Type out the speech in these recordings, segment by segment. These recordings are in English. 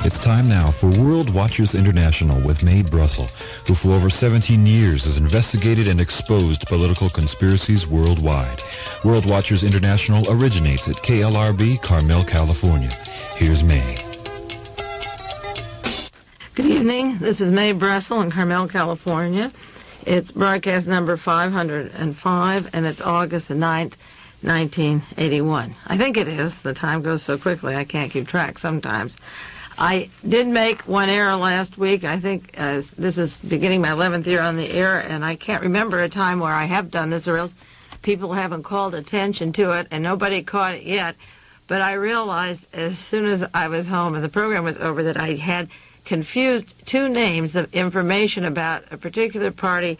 It's time now for World Watchers International with Mae Brussell, who for over 17 years has investigated and exposed political conspiracies worldwide. World Watchers International originates at KLRB, Carmel, California. Here's Mae. Good evening. This is Mae Brussell in Carmel, California. It's broadcast number 505, and it's August the 9th, 1981. I think it is. The time goes so quickly I can't keep track sometimes. I did make one error last week. I think this is beginning my 11th year on the air, and I can't remember a time where I have done this, or else people haven't called attention to it, and nobody caught it yet. But I realized as soon as I was home and the program was over that I had confused two names of information about a particular party,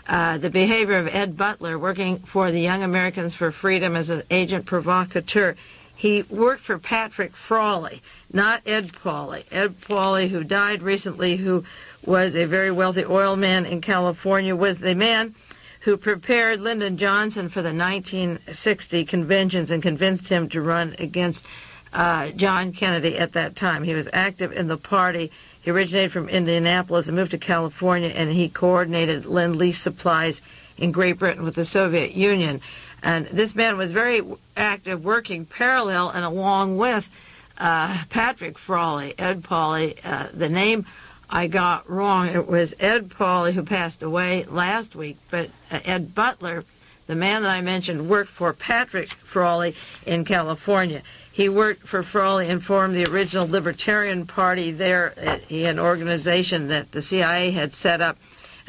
the behavior of Ed Butler, working for the Young Americans for Freedom as an agent provocateur. He worked for Patrick Frawley, not Ed Pauley. Ed Pauley, who died recently, who was a very wealthy oil man in California, was the man who prepared Lyndon Johnson for the 1960 conventions and convinced him to run against John Kennedy at that time. He was active in the party. He originated from Indianapolis and moved to California, and he coordinated Lend-Lease supplies in Great Britain with the Soviet Union. And this man was very active, working parallel and along with Patrick Frawley, Ed Pauley. The name I got wrong. It was Ed Pauley, who passed away last week, but Ed Butler, the man that I mentioned, worked for Patrick Frawley in California. He worked for Frawley and formed the original Libertarian Party there. He had an organization that the CIA had set up.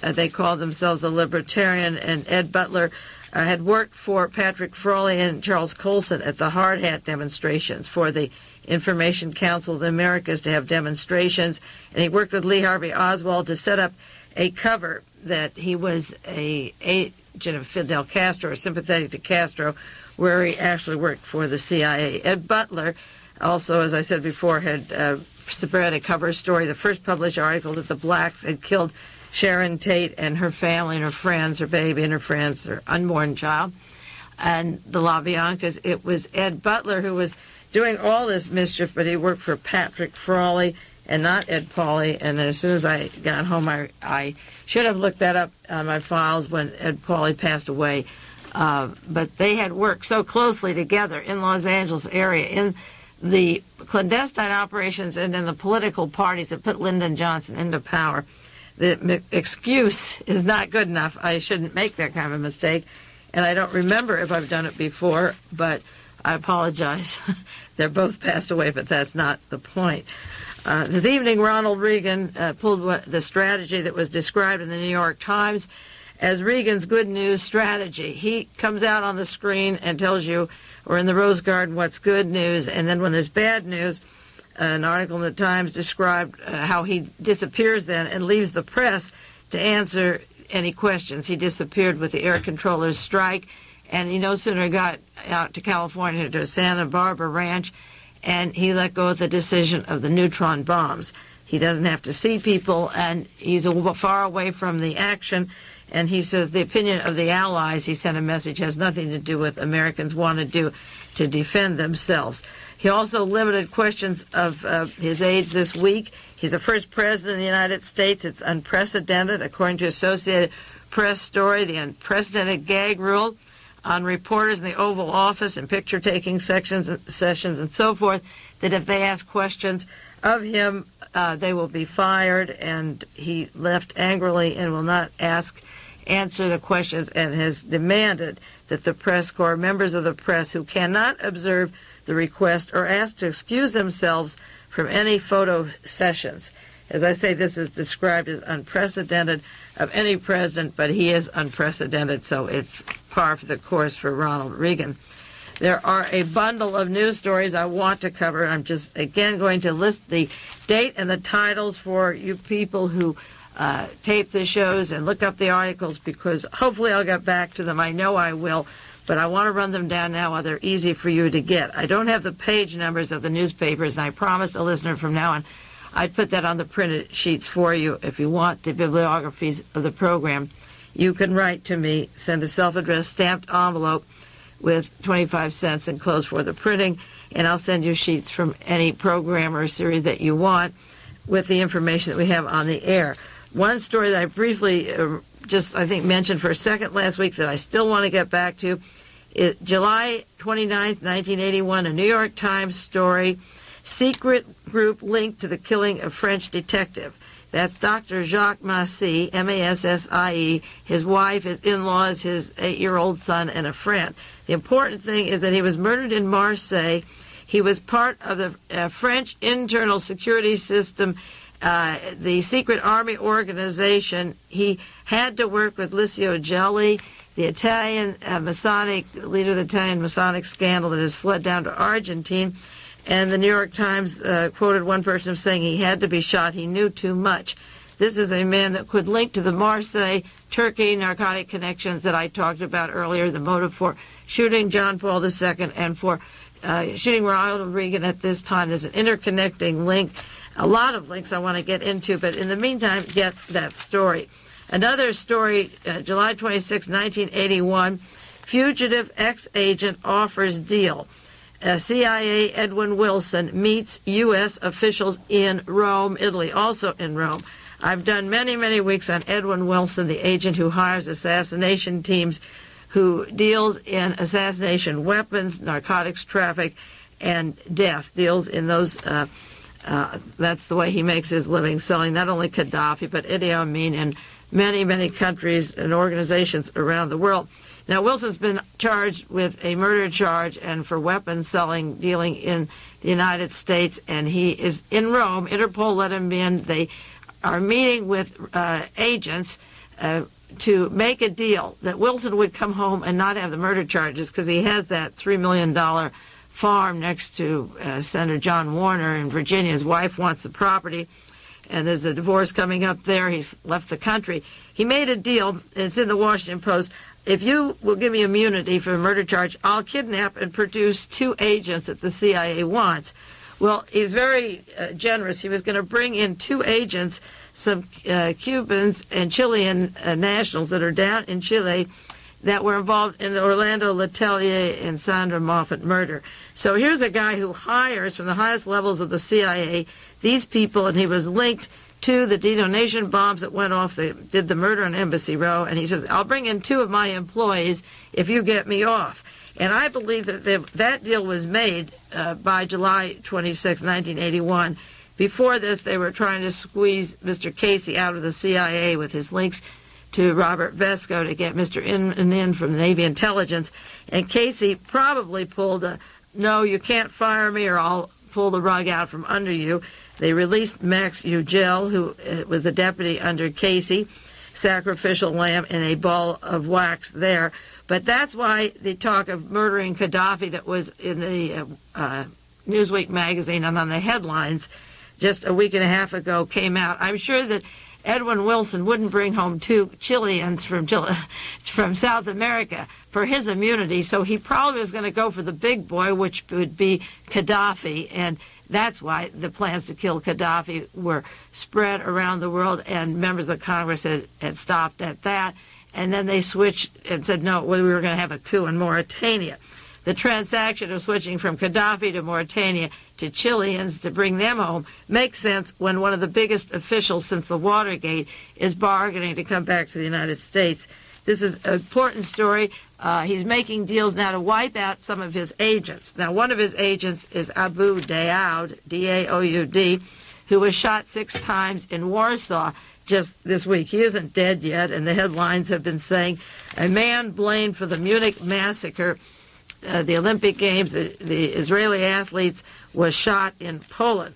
They called themselves the Libertarian, and Ed Butler had worked for Patrick Frawley and Charles Colson at the Hard Hat demonstrations for the Information Council of the Americas to have demonstrations, and he worked with Lee Harvey Oswald to set up a cover that he was an agent of Fidel Castro, or sympathetic to Castro, where he actually worked for the CIA. Ed Butler also, as I said before, had spread a cover story, the first published article that the blacks had killed Sharon Tate and her family and her friends, her baby and her friends, her unborn child, and the LaBiancas. It was Ed Butler who was doing all this mischief, but he worked for Patrick Frawley and not Ed Pauley. And as soon as I got home, I should have looked that up on my files when Ed Pauley passed away. But they had worked so closely together in Los Angeles area, in the clandestine operations and in the political parties that put Lyndon Johnson into power. The excuse is not good enough. I shouldn't make that kind of a mistake, and I don't remember if I've done it before, but I apologize. They're both passed away, but that's not the point. This evening, Ronald Reagan pulled the strategy that was described in the New York Times as Reagan's good news strategy. He comes out on the screen and tells you, or in the Rose Garden, what's good news, and then when there's bad news, an article in the Times described how he disappears then and leaves the press to answer any questions. He disappeared with the air controllers strike, and he no sooner got out to California to Santa Barbara Ranch, and he let go of the decision of the neutron bombs. He doesn't have to see people, and he's far away from the action. And he says the opinion of the Allies, he sent a message, has nothing to do with Americans want to do to defend themselves. He also limited questions of his aides this week. He's the first president of the United States. It's unprecedented, according to Associated Press story, the unprecedented gag rule on reporters in the Oval Office and picture-taking sessions and so forth, that if they ask questions of him, they will be fired. And he left angrily and will not answer the questions, and has demanded that the press corps, members of the press who cannot observe the request, are asked to excuse themselves from any photo sessions. As I say, this is described as unprecedented of any president, but he is unprecedented, so it's par for the course for Ronald Reagan. There are a bundle of news stories I want to cover. I'm just, again, going to list the date and the titles for you people who tape the shows and look up the articles, because hopefully I'll get back to them. I know I will, but I want to run them down now while they're easy for you to get. I don't have the page numbers of the newspapers, and I promised a listener from now on I'd put that on the printed sheets for you. If you want the bibliographies of the program, you can write to me, send a self-addressed stamped envelope with 25 cents enclosed for the printing. and I'll send you sheets from any program or series that you want with the information that we have on the air. One story that I briefly I think mentioned for a second last week that I still want to get back to is July 29th, 1981, a New York Times story, secret group linked to the killing of French detective. That's Dr. Jacques Massie, M-A-S-S-I-E, his wife, his in-laws, his 8-year-old son, and a friend. The important thing is that he was murdered in Marseille. He was part of the French internal security system, the secret army organization. He had to work with Licio Gelli, the Italian Masonic leader of the Italian Masonic scandal that has fled down to Argentina. And the New York Times quoted one person of saying he had to be shot. He knew too much. This is a man that could link to the Marseille, Turkey narcotic connections that I talked about earlier, the motive for shooting John Paul II and for shooting Ronald Reagan at this time. There's an interconnecting link, a lot of links I want to get into, but in the meantime, get that story. Another story, July 26, 1981, fugitive ex-agent offers deal. CIA Edwin Wilson meets U.S. officials in Rome, Italy, also in Rome. I've done many, many weeks on Edwin Wilson, the agent who hires assassination teams, who deals in assassination weapons, narcotics traffic, and death, deals in those. That's the way he makes his living, selling not only Gaddafi, but Idi Amin in many, many countries and organizations around the world. Now, Wilson's been charged with a murder charge and for weapons selling, dealing in the United States, and he is in Rome. Interpol let him in. They are meeting with agents to make a deal that Wilson would come home and not have the murder charges because he has that $3 million farm next to Senator John Warner in Virginia. His wife wants the property, and there's a divorce coming up there. He's left the country. He made a deal, and it's in the Washington Post. If you will give me immunity for a murder charge, I'll kidnap and produce 2 agents that the CIA wants. Well, he's very generous. He was going to bring in 2 agents, some Cubans and Chilean nationals that are down in Chile that were involved in the Orlando Letelier and Sandra Moffat murder. So here's a guy who hires from the highest levels of the CIA these people, and he was linked to the detonation bombs that went off, did the murder on Embassy Row, and he says, I'll bring in 2 of my employees if you get me off. And I believe that that deal was made by July 26, 1981. Before this, they were trying to squeeze Mr. Casey out of the CIA with his links to Robert Vesco to get Mr. In from Navy intelligence. And Casey probably pulled a, no, you can't fire me or I'll pull the rug out from under you. They released Max Ugel, who was a deputy under Casey, sacrificial lamb in a ball of wax there. But that's why the talk of murdering Gaddafi that was in the Newsweek magazine and on the headlines just a week and a half ago came out. I'm sure that Edwin Wilson wouldn't bring home 2 Chileans from South America for his immunity, so he probably was going to go for the big boy, which would be Gaddafi, and that's why the plans to kill Gaddafi were spread around the world, and members of Congress had stopped at that, and then they switched and said, no, we were going to have a coup in Mauritania. The transaction of switching from Gaddafi to Mauritania to Chileans to bring them home makes sense when one of the biggest officials since the Watergate is bargaining to come back to the United States. This is an important story. He's making deals now to wipe out some of his agents. Now, one of his agents is Abu Daoud, D-A-O-U-D, who was shot 6 times in Warsaw just this week. He isn't dead yet, and the headlines have been saying a man blamed for the Munich massacre, the Olympic Games, the Israeli athletes, was shot in Poland.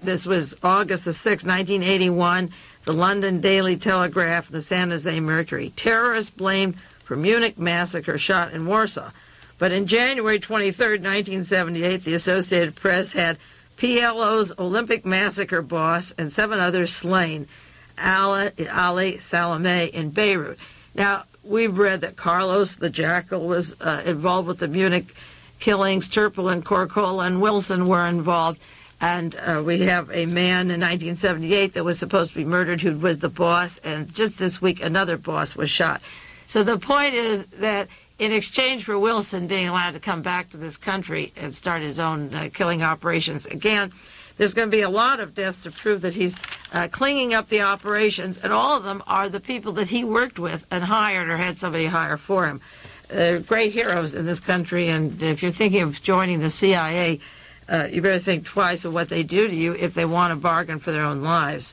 This was August the 6th, 1981, the London Daily Telegraph, the San Jose Mercury. Terrorists blamed for Munich massacre shot in Warsaw. But in January 23rd, 1978, the Associated Press had PLO's Olympic massacre boss and 7 others slain, Ali Salameh in Beirut. Now, we've read that Carlos the Jackal was involved with the Munich killings. Terpil and Korkola and Wilson were involved. And we have a man in 1978 that was supposed to be murdered who was the boss. And just this week, another boss was shot. So the point is that in exchange for Wilson being allowed to come back to this country and start his own killing operations again, there's going to be a lot of deaths to prove that he's cleaning up the operations, and all of them are the people that he worked with and hired or had somebody hire for him. They're great heroes in this country, and if you're thinking of joining the CIA, you better think twice of what they do to you if they want to bargain for their own lives.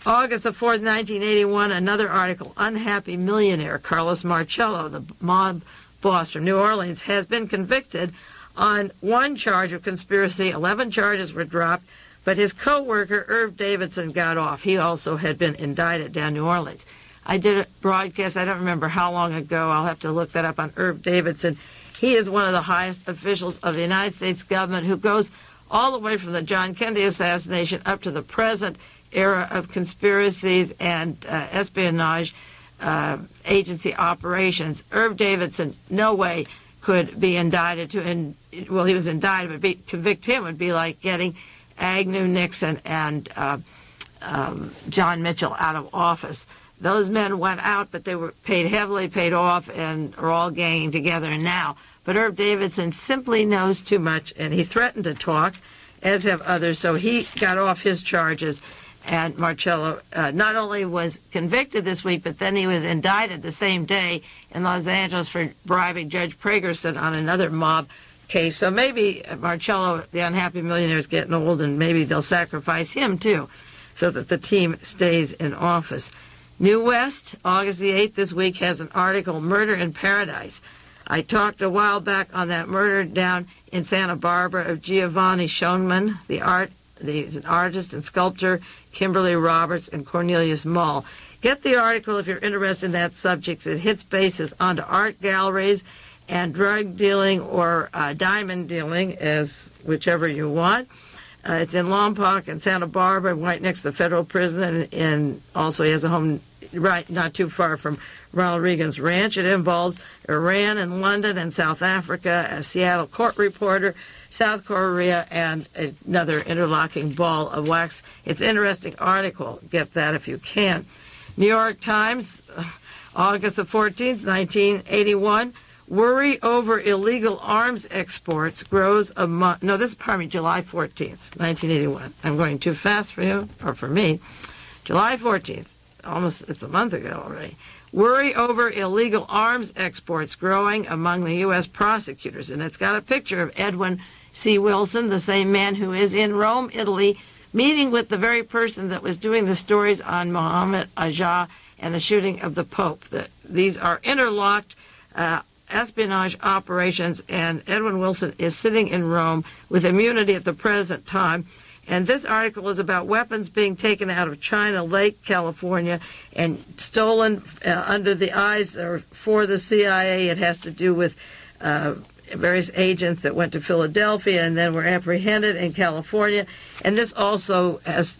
August the 4th, 1981, another article, Unhappy Millionaire Carlos Marcello, the mob boss from New Orleans, has been convicted on one charge of conspiracy. 11 charges were dropped, but his co-worker, Irv Davidson, got off. He also had been indicted down New Orleans. I did a broadcast, I don't remember how long ago, I'll have to look that up, on Irv Davidson. He is one of the highest officials of the United States government who goes all the way from the John Kennedy assassination up to the present era of conspiracies and espionage agency operations. Irv Davidson, no way could be indicted he was indicted, but convict him would be like getting Agnew, Nixon, and John Mitchell out of office. Those men went out, but they were heavily paid off, and are all ganging together now. But Irv Davidson simply knows too much, and he threatened to talk, as have others, so he got off his charges. And Marcello not only was convicted this week, but then he was indicted the same day in Los Angeles for bribing Judge Pragerson on another mob case. So maybe Marcello, the unhappy millionaire, is getting old, and maybe they'll sacrifice him too, so that the team stays in office. New West, August the 8th, this week, has an article, Murder in Paradise. I talked a while back on that murder down in Santa Barbara of Giovanni Schoenman, he's an artist and sculptor, Kimberly Roberts, and Cornelius Mull. Get the article if you're interested in that subject. It hits bases onto art galleries and drug dealing or diamond dealing, as whichever you want. It's in Lompoc and Santa Barbara, right next to the federal prison, and also he has a home right not too far from Ronald Reagan's ranch. It involves Iran and London and South Africa, a Seattle court reporter, South Korea, and another interlocking ball of wax. It's an interesting article. Get that if you can. New York Times, August the 14th, 1981. Worry over illegal arms exports grows among... No, this is, July 14th, 1981. I'm going too fast for you, or for me. July 14th. It's a month ago already. Worry over illegal arms exports growing among the U.S. prosecutors. And it's got a picture of Edwin C. Wilson, the same man who is in Rome, Italy, meeting with the very person that was doing the stories on Mohammed Ajah and the shooting of the Pope. These are interlocked espionage operations, and Edwin Wilson is sitting in Rome with immunity at the present time. And this article is about weapons being taken out of China Lake, California, and stolen under the eyes or for the CIA. It has to do with various agents that went to Philadelphia and then were apprehended in California. And this also has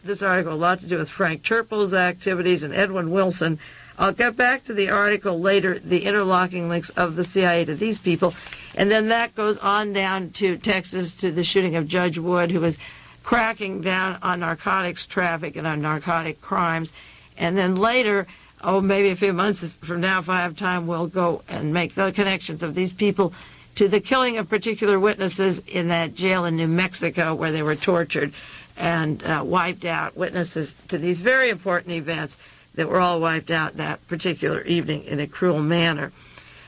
this article, a lot to do with Frank Terpil's activities and Edwin Wilson. I'll get back to the article later, the interlocking links of the CIA to these people. And then that goes on down to Texas, to the shooting of Judge Wood, who was cracking down on narcotics traffic and on narcotic crimes. And then later, maybe a few months from now, if I have time, we'll go and make the connections of these people to the killing of particular witnesses in that jail in New Mexico where they were tortured and wiped out, witnesses to these very important events that were all wiped out that particular evening in a cruel manner.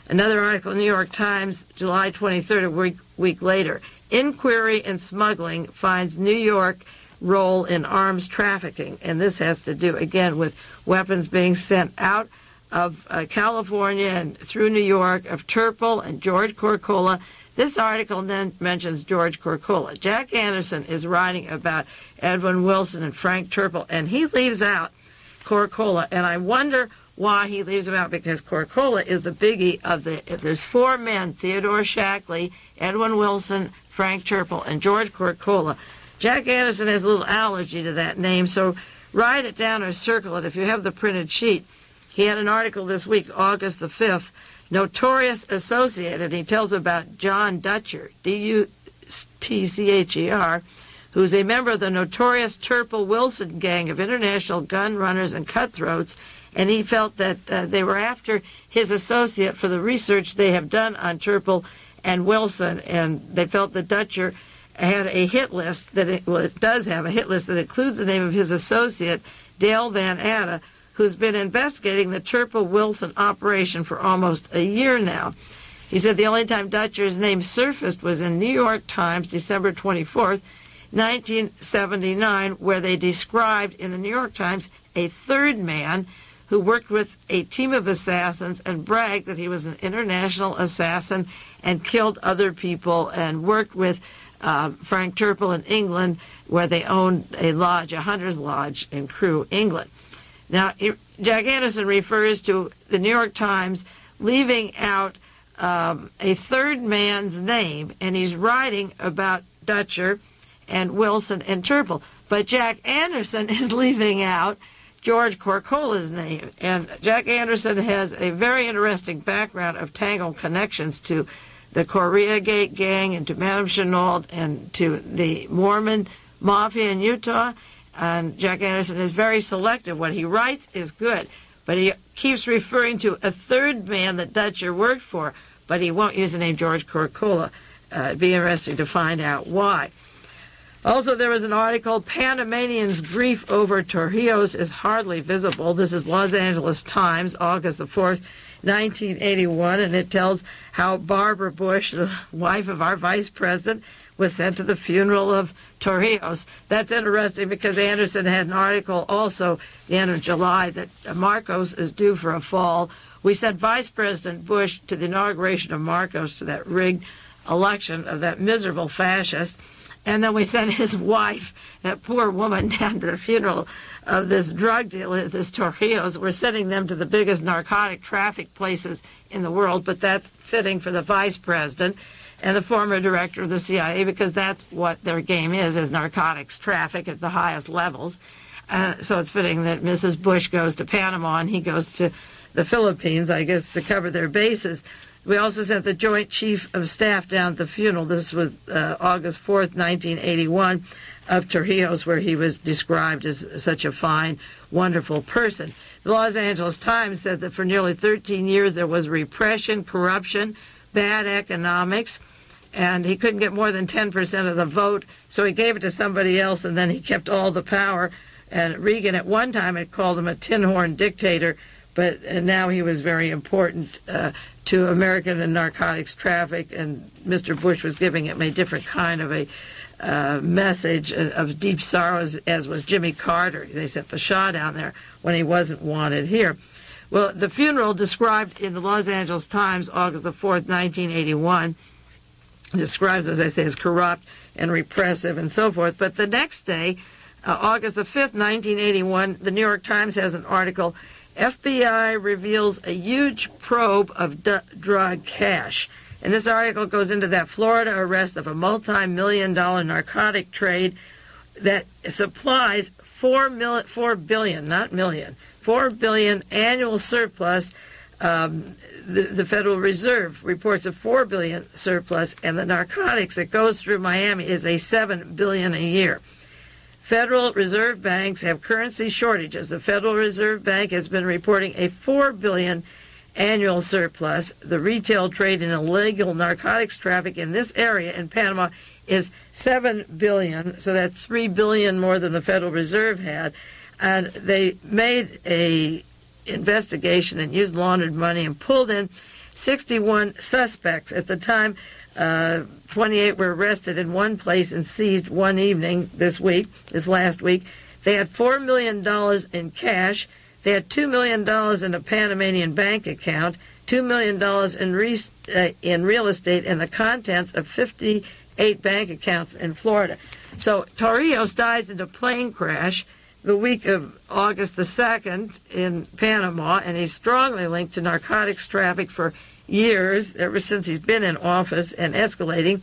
Another article in the New York Times, July 23rd, a week later. Inquiry in smuggling finds New York role in arms trafficking. And this has to do, again, with weapons being sent out of California and through New York, of Terpil and George Korkola. This article then mentions George Korkola. Jack Anderson is writing about Edwin Wilson and Frank Terpil, and he leaves out Korkola. And I wonder why he leaves him out, because Korkola is the biggie of if there's four men, Theodore Shackley, Edwin Wilson, Frank Terpil, and George Korkola. Jack Anderson has a little allergy to that name, so write it down or circle it if you have the printed sheet. He had an article this week, August the 5th, Notorious Associated. He tells about John Dutcher, D-U-T-C-H-E-R, who's a member of the notorious Terpil Wilson gang of international gun runners and cutthroats, and he felt that they were after his associate for the research they have done on Terpil and Wilson, and they felt that Dutcher had a hit list it does have a hit list that includes the name of his associate, Dale Van Atta, who's been investigating the Terpil-Wilson operation for almost a year now. He said the only time Dutcher's name surfaced was in New York Times, December 24th, 1979, where they described in the New York Times a third man who worked with a team of assassins and bragged that he was an international assassin and killed other people, and worked with Frank Terpil in England, where they owned a lodge, a hunter's lodge in Crewe, England. Now, Jack Anderson refers to the New York Times leaving out a third man's name, and he's writing about Dutcher and Wilson and Terpil. But Jack Anderson is leaving out George Korkola's name. And Jack Anderson has a very interesting background of tangled connections to the Korea Gate gang and to Madame Chenault and to the Mormon Mafia in Utah. And Jack Anderson is very selective. What he writes is good, but he keeps referring to a third man that Dutcher worked for, but he won't use the name George Korkola. It'd be interesting to find out why. Also, there was an article, Panamanians' grief over Torrijos is hardly visible. This is Los Angeles Times, August the 4th, 1981, and it tells how Barbara Bush, the wife of our vice president, was sent to the funeral of Torrijos. That's interesting because Anderson had an article also the end of July that Marcos is due for a fall. We sent Vice President Bush to the inauguration of Marcos, to that rigged election of that miserable fascist. And then we sent his wife, that poor woman, down to the funeral of this drug dealer, this Torrijos. We're sending them to the biggest narcotic traffic places in the world, but that's fitting for the vice president and the former director of the CIA, because that's what their game is narcotics traffic at the highest levels. So it's fitting that Mrs. Bush goes to Panama and he goes to the Philippines, I guess, to cover their bases. We also sent the Joint Chief of Staff down at the funeral. This was August 4th, 1981, of Torrijos, where he was described as such a fine, wonderful person. The Los Angeles Times said that for nearly 13 years there was repression, corruption, bad economics, and he couldn't get more than 10% of the vote, so he gave it to somebody else, and then he kept all the power. And Reagan at one time had called him a tin horn dictator, but now he was very important to American and narcotics traffic, and Mr. Bush was giving him a different kind of a message of deep sorrow, as was Jimmy Carter. They sent the Shah down there when he wasn't wanted here. Well, the funeral described in the Los Angeles Times, August the 4th, 1981, describes, as I say, as corrupt and repressive and so forth. But the next day, August the 5th, 1981, the New York Times has an article, FBI reveals a huge probe of drug cash. And this article goes into that Florida arrest of a multi-million-dollar narcotic trade that supplies $4 billion annual surplus. The Federal Reserve reports a $4 billion surplus, and the narcotics that goes through Miami is a $7 billion a year. Federal Reserve banks have currency shortages. The Federal Reserve Bank has been reporting a $4 billion annual surplus. The retail trade in illegal narcotics traffic in this area in Panama is $7 billion, so that's $3 billion more than the Federal Reserve had. And they made a investigation and used laundered money and pulled in 61 suspects. At the time, 28 were arrested in one place and seized one evening this last week. They had $4 million in cash. They had $2 million in a Panamanian bank account, $2 million in real estate, and the contents of 58 bank accounts in Florida. So Torrijos dies in a plane crash the week of August the 2nd in Panama, and he's strongly linked to narcotics traffic for years, ever since he's been in office, and escalating.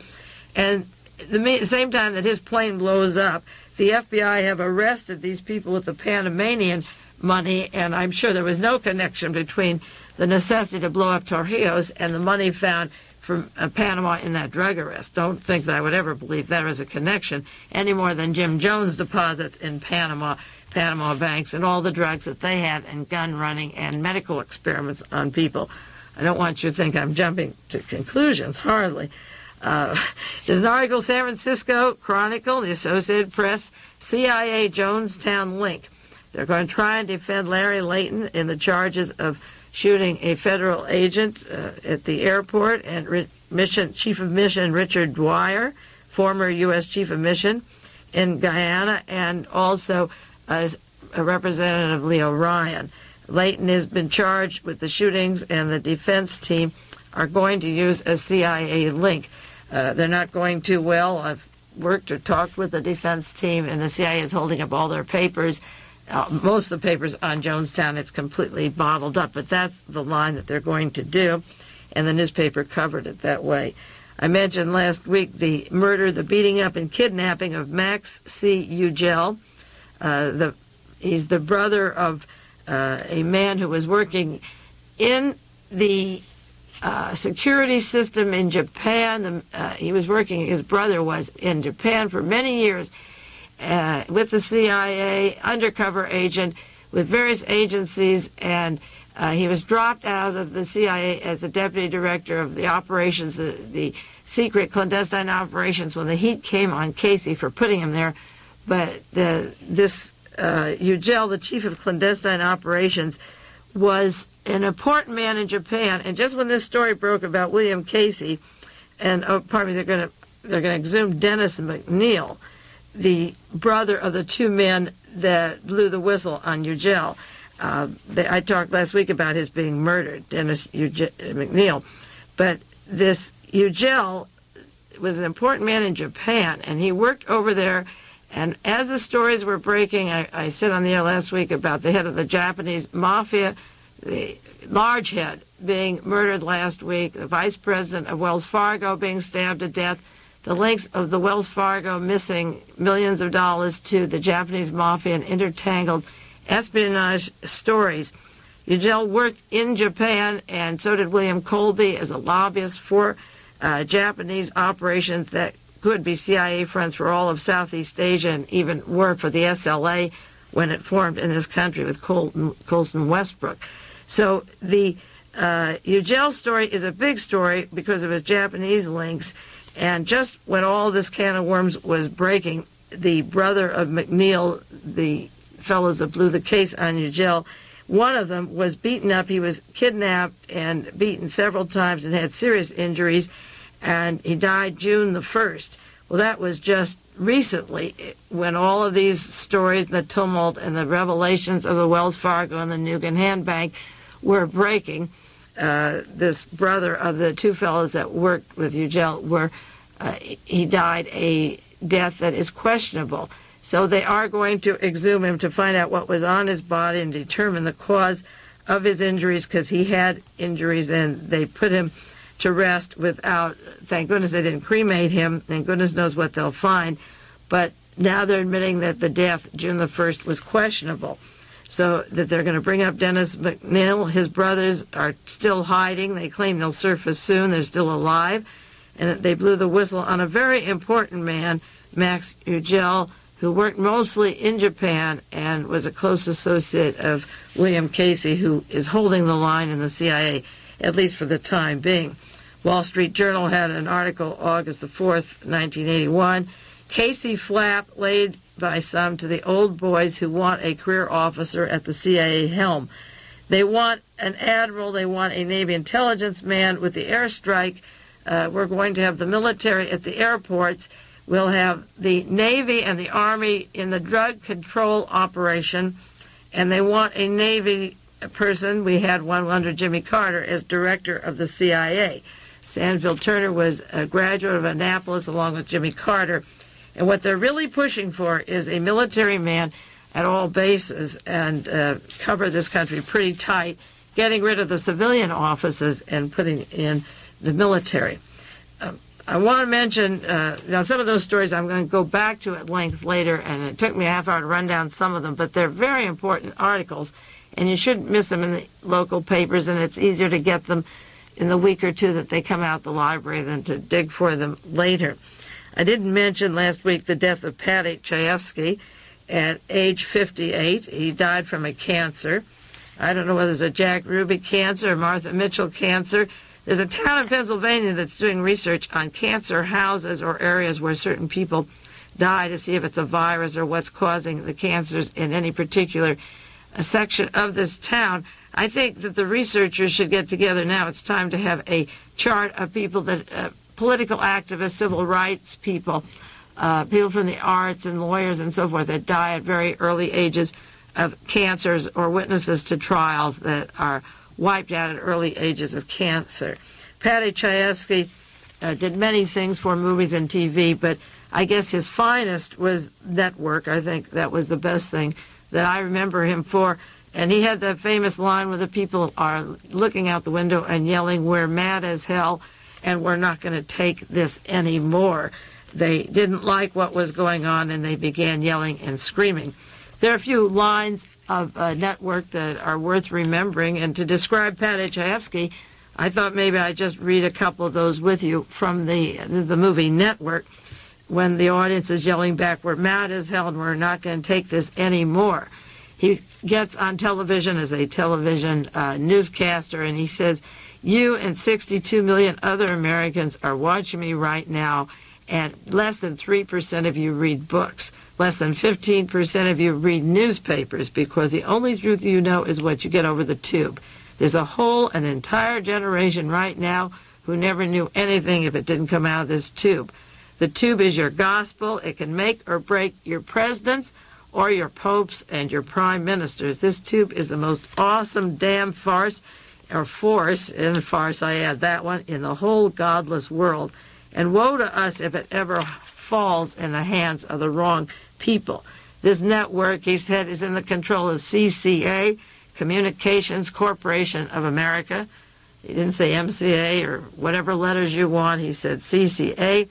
And at the same time that his plane blows up, the FBI have arrested these people with the Panamanian money, and I'm sure there was no connection between the necessity to blow up Torrijos and the money found from Panama in that drug arrest. Don't think that I would ever believe there is a connection any more than Jim Jones deposits in Panama Panama banks, and all the drugs that they had, and gun running and medical experiments on people. I don't want you to think I'm jumping to conclusions, hardly. There's an article, San Francisco Chronicle, the Associated Press, CIA Jonestown link. They're going to try and defend Larry Layton in the charges of shooting a federal agent at the airport, and Chief of Mission Richard Dwyer, former U.S. Chief of Mission in Guyana, and also a Representative Leo Ryan. Layton has been charged with the shootings, and the defense team are going to use a CIA link. They're not going too well. I've worked or talked with the defense team, and the CIA is holding up all their papers. Most of the papers on Jonestown, it's completely bottled up, but that's the line that they're going to do, and the newspaper covered it that way. I mentioned last week the murder, the beating up and kidnapping of Max C. Ugel. He's the brother of a man who was working in the security system in Japan. His brother was in Japan for many years with the CIA, undercover agent with various agencies, and he was dropped out of the CIA as the deputy director of the operations, the secret clandestine operations, when the heat came on Casey for putting him there. But this Ugel, the chief of clandestine operations, was an important man in Japan. And just when this story broke about William Casey, and they're going to exhume Dennis McNeil, the brother of the two men that blew the whistle on Ugel. I talked last week about his being murdered, Dennis McNeil. But this Ugel was an important man in Japan, and he worked over there. And as the stories were breaking, I said on the air last week about the head of the Japanese mafia, the large head, being murdered last week, the vice president of Wells Fargo being stabbed to death, the links of the Wells Fargo missing millions of dollars to the Japanese mafia and intertangled espionage stories. Ugel worked in Japan, and so did William Colby as a lobbyist for Japanese operations that could be CIA fronts for all of Southeast Asia, and even were for the SLA when it formed in this country with Colston Westbrook. So the Ugel story is a big story because of his Japanese links. And just when all this can of worms was breaking, the brother of McNeil, the fellows that blew the case on Ugel, one of them was beaten up. He was kidnapped and beaten several times and had serious injuries, and he died June the 1st. Well, that was just recently when all of these stories, the tumult and the revelations of the Wells Fargo and the Nugan Hand Bank were breaking. This brother of the two fellows that worked with Ugel, he died a death that is questionable. So they are going to exhume him to find out what was on his body and determine the cause of his injuries, because he had injuries, and they put him to rest without, thank goodness they didn't cremate him, and goodness knows what they'll find. But now they're admitting that the death, June the 1st, was questionable. So that they're going to bring up Dennis McNeil. His brothers are still hiding. They claim they'll surface soon. They're still alive. And they blew the whistle on a very important man, Max Ugel, who worked mostly in Japan and was a close associate of William Casey, who is holding the line in the CIA, at least for the time being. Wall Street Journal had an article August the 4th, 1981. Casey flap laid by some to the old boys who want a career officer at the CIA helm. They want an admiral, they want a Navy intelligence man. With the airstrike, we're going to have the military at the airports. We'll have the Navy and the Army in the drug control operation, and they want a Navy person. We had one under Jimmy Carter as director of the CIA. Stanfield Turner was a graduate of Annapolis along with Jimmy Carter. And what they're really pushing for is a military man at all bases and cover this country pretty tight, getting rid of the civilian offices and putting in the military. I want to mention, now some of those stories I'm going to go back to at length later, and it took me a half hour to run down some of them, but they're very important articles, and you shouldn't miss them in the local papers, and it's easier to get them in the week or two that they come out the library than to dig for them later. I didn't mention last week the death of Patty Chayefsky, at age 58. He died from a cancer. I don't know whether it's a Jack Ruby cancer or Martha Mitchell cancer. There's a town in Pennsylvania that's doing research on cancer houses or areas where certain people die to see if it's a virus or what's causing the cancers in any particular section of this town. I think that the researchers should get together now. It's time to have a chart of people that, political activists, civil rights people, people from the arts and lawyers and so forth that die at very early ages of cancers or witnesses to trials that are wiped out at early ages of cancer. Paddy Chayefsky did many things for movies and TV, but I guess his finest was Network. I think that was the best thing that I remember him for. And he had that famous line where the people are looking out the window and yelling, "We're mad as hell, and we're not going to take this anymore." They didn't like what was going on, and they began yelling and screaming. There are a few lines of Network that are worth remembering, and to describe Paddy Chayefsky, I thought maybe I'd just read a couple of those with you from the movie Network, when the audience is yelling back, "We're mad as hell, and we're not going to take this anymore." He gets on television as a television newscaster, and he says, "You and 62 million other Americans are watching me right now, and less than 3% of you read books. Less than 15% of you read newspapers, because the only truth you know is what you get over the tube. There's an entire generation right now who never knew anything if it didn't come out of this tube. The tube is your gospel. It can make or break your presidents or your popes and your prime ministers. This tube is the most awesome damn farce, or force, in farce I add that one, in the whole godless world. And woe to us if it ever falls in the hands of the wrong people." This network, he said, is in the control of CCA, Communications Corporation of America. He didn't say MCA or whatever letters you want. He said CCA,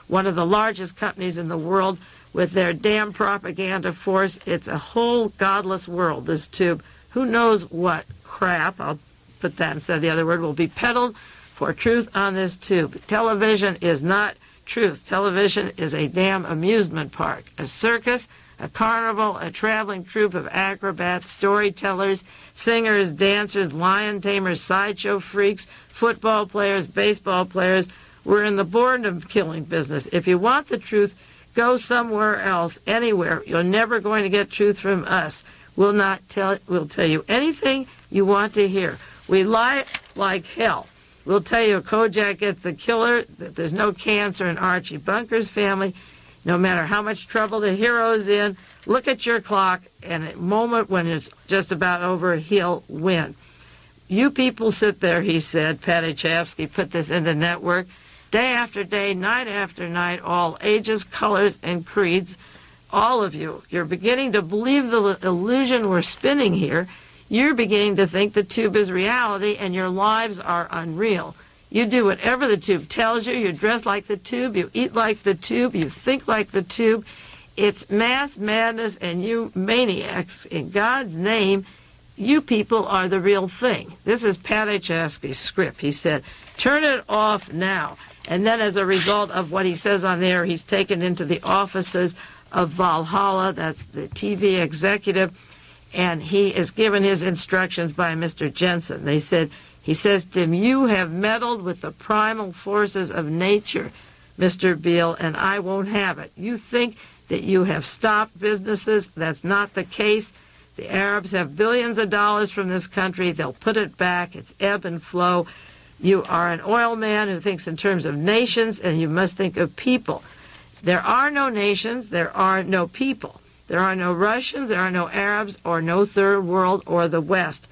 one of the largest companies in the world with their damn propaganda force. It's a whole godless world, this tube. Who knows what crap, I'll put that instead of the other word, will be peddled for truth on this tube. Television is not truth. Television is a damn amusement park, a circus, a carnival, a traveling troupe of acrobats, storytellers, singers, dancers, lion tamers, sideshow freaks, football players, baseball players. We're in the boredom-killing business. If you want the truth, go somewhere else, anywhere. You're never going to get truth from us. We'll tell you anything you want to hear. We lie like hell. We'll tell you Kojak gets the killer, that there's no cancer in Archie Bunker's family, no matter how much trouble the hero's in. Look at your clock, and at a moment when it's just about over, he'll win. You people sit there, he said. Paddy Chayefsky put this in the network. Day after day, night after night, all ages, colors, and creeds, all of you, you're beginning to believe the illusion we're spinning here. You're beginning to think the tube is reality, and your lives are unreal. You do whatever the tube tells you. You dress like the tube. You eat like the tube. You think like the tube. It's mass madness, and you maniacs, in God's name, you people are the real thing. This is Paddy Chayefsky's script. He said, "Turn it off now." And then as a result of what he says on there, he's taken into the offices of Valhalla, that's the TV executive, and he is given his instructions by Mr. Jensen. He says to him, "You have meddled with the primal forces of nature, Mr. Beale, and I won't have it. You think that you have stopped businesses. That's not the case. The Arabs have billions of dollars from this country. They'll put it back. It's ebb and flow. You are an oil man who thinks in terms of nations, and you must think of people. There are no nations. There are no people. There are no Russians. There are no Arabs or no Third World or the West.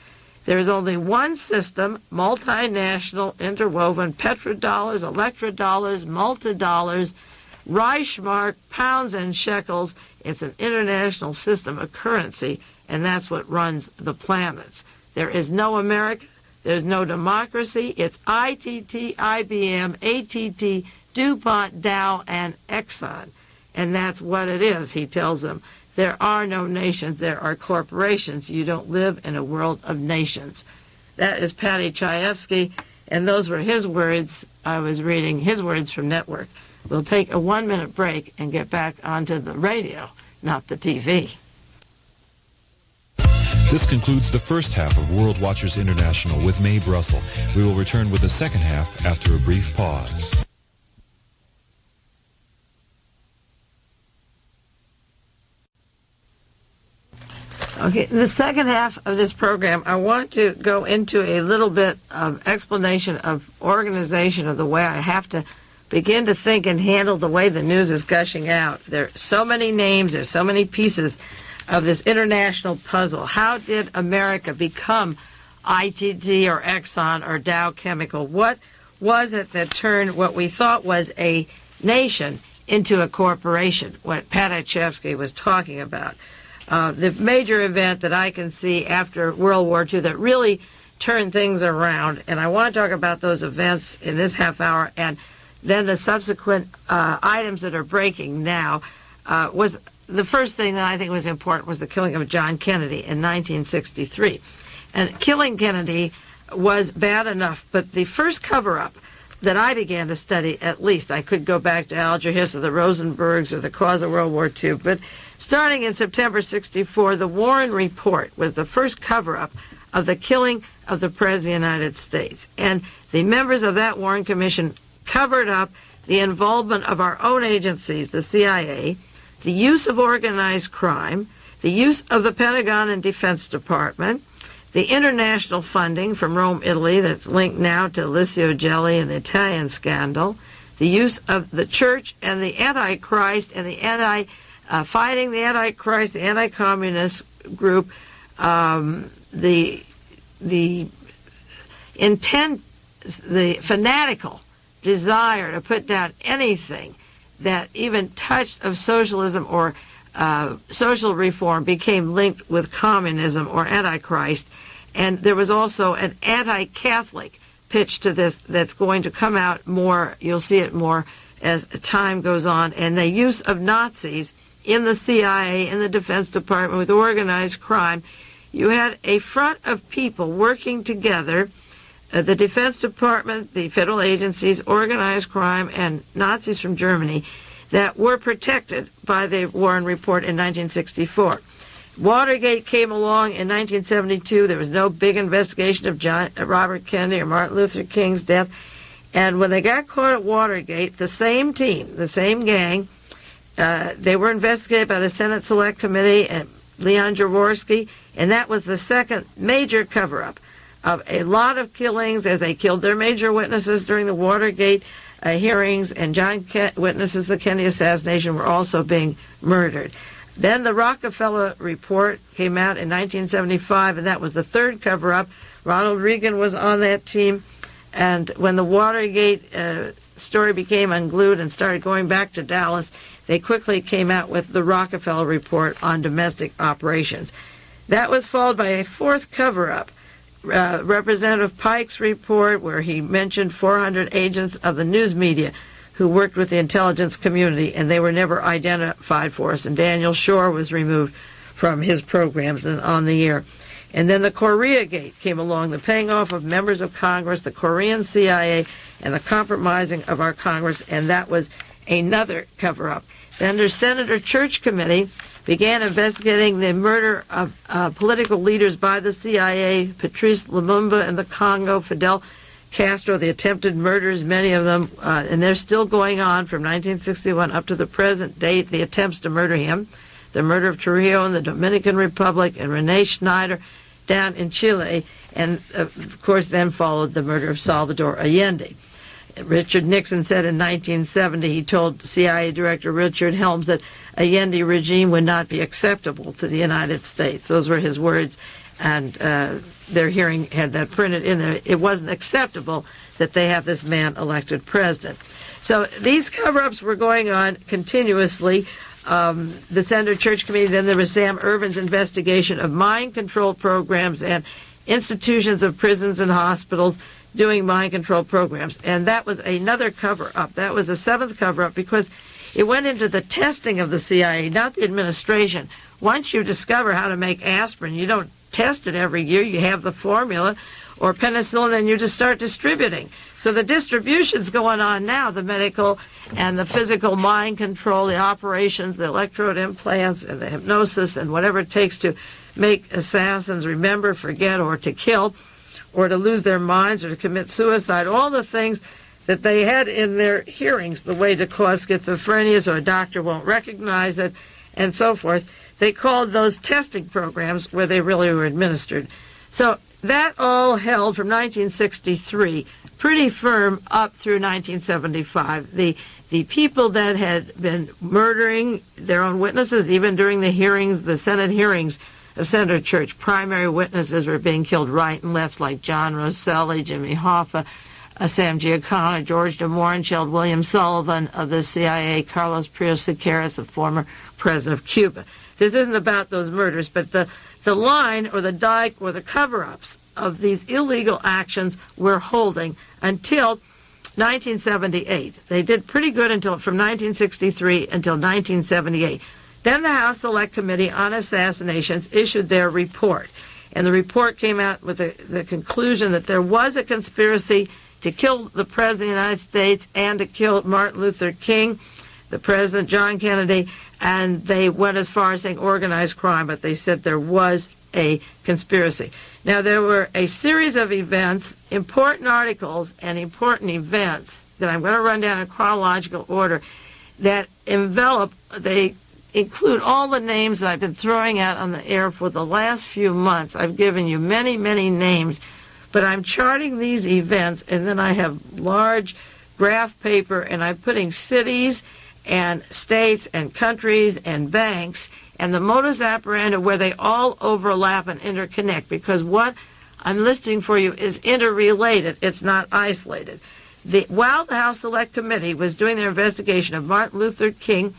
There is only one system, multinational, interwoven, petrodollars, electrodollars, multidollars, Reichsmark, pounds and shekels. It's an international system of currency, and that's what runs the planets. There is no America. There's no democracy. It's ITT, IBM, ATT, DuPont, Dow, and Exxon. And that's what it is, he tells them. There are no nations. There are corporations. You don't live in a world of nations. That is Paddy Chayefsky, and those were his words. I was reading his words from Network. We'll take a 1-minute break and get back onto the radio not the TV. This concludes the first half of World Watchers International with Mae Brussell. We will return with the second half after a brief pause. Okay, in the second half of this program, I want to go into a little bit of explanation of organization of the way I have to begin to think and handle the way the news is gushing out. There are so many names, there's so many pieces of this international puzzle. How did America become ITT or Exxon or Dow Chemical? What was it that turned what we thought was a nation into a corporation, what Padachevsky was talking about? The major event that I can see after World War II that really turned things around, and I want to talk about those events in this half hour, and then the subsequent items that are breaking now, was the first thing that I think was important was the killing of John Kennedy in 1963. And killing Kennedy was bad enough, but the first cover-up that I began to study, at least, I could go back to Alger Hiss or the Rosenbergs or the cause of World War II, but starting in September 64, the Warren Report was the first cover-up of the killing of the President of the United States. And the members of that Warren Commission covered up the involvement of our own agencies, the CIA, the use of organized crime, the use of the Pentagon and Defense Department, the international funding from Rome, Italy, that's linked now to Licio Gelli and the Italian scandal, the use of the church and the Antichrist and the fighting the Antichrist, the anti-communist group, the intent, the fanatical desire to put down anything that even touched of socialism or social reform became linked with communism or Antichrist. And there was also an anti-Catholic pitch to this that's going to come out more. You'll see it more as time goes on. And the use of Nazis in the CIA, in the Defense Department, with organized crime. You had a front of people working together, the Defense Department, the federal agencies, organized crime, and Nazis from Germany, that were protected by the Warren Report in 1964. Watergate came along in 1972. There was no big investigation of Robert Kennedy or Martin Luther King's death. And when they got caught at Watergate, the same team, the same gang, they were investigated by the Senate Select Committee and Leon Jaworski, and that was the second major cover-up of a lot of killings as they killed their major witnesses during the Watergate hearings, and witnesses of the Kennedy assassination were also being murdered. Then the Rockefeller Report came out in 1975, and that was the third cover-up. Ronald Reagan was on that team, and when the Watergate story became unglued and started going back to Dallas, they quickly came out with the Rockefeller Report on domestic operations. That was followed by a fourth cover-up, Representative Pike's report, where he mentioned 400 agents of the news media who worked with the intelligence community, and they were never identified for us. And Daniel Shore was removed from his programs and on the air. And then the Korea Gate came along, the paying off of members of Congress, the Korean CIA, and the compromising of our Congress, and that was another cover-up. Then the Senator Church Committee began investigating the murder of political leaders by the CIA, Patrice Lumumba in the Congo, Fidel Castro, the attempted murders, many of them, and they're still going on from 1961 up to the present date, the attempts to murder him, the murder of Trujillo in the Dominican Republic, and Rene Schneider down in Chile, and of course then followed the murder of Salvador Allende. Richard Nixon said in 1970, he told CIA Director Richard Helms that Allende regime would not be acceptable to the United States. Those were his words, and their hearing had that printed in there. It wasn't acceptable that they have this man elected president. So these cover-ups were going on continuously. The Senator Church Committee, then there was Sam Ervin's investigation of mind control programs and institutions of prisons and hospitals doing mind control programs. And that was another cover-up. That was a seventh cover-up because it went into the testing of the CIA, not the administration. Once you discover how to make aspirin, you don't test it every year. You have the formula. or penicillin, and you just start distributing. So the distribution's going on now, the medical and the physical mind control, the operations, the electrode implants, and the hypnosis, and whatever it takes to make assassins remember, forget, or to kill, or to lose their minds, or to commit suicide, all the things that they had in their hearings, the way to cause schizophrenia so a doctor won't recognize it, and so forth. They called those testing programs where they really were administered. So that all held from 1963 pretty firm up through 1975. The people that had been murdering their own witnesses, even during the hearings, the Senate hearings of Senator Church, primary witnesses were being killed right and left, like John Rosselli, Jimmy Hoffa, Sam Giancana, George de Mohrenschildt, William Sullivan of the CIA, Carlos Prios Siqueiros, the former president of Cuba. This isn't about those murders, but the line or the dike or the cover-ups of these illegal actions were holding until 1978. They did pretty good from 1963 until 1978. Then the House Select Committee on Assassinations issued their report, and the report came out with the conclusion that there was a conspiracy to kill the President of the United States and to kill Martin Luther King, the President, John Kennedy, and they went as far as saying organized crime, but they said there was a conspiracy. Now, there were a series of events, important articles and important events that I'm going to run down in chronological order that they include all the names that I've been throwing out on the air for the last few months. I've given you many, many names, but I'm charting these events, and then I have large graph paper, and I'm putting cities and states and countries and banks and the modus operandi where they all overlap and interconnect, because what I'm listing for you is interrelated. It's not isolated. While the House Select Committee was doing their investigation of Martin Luther King,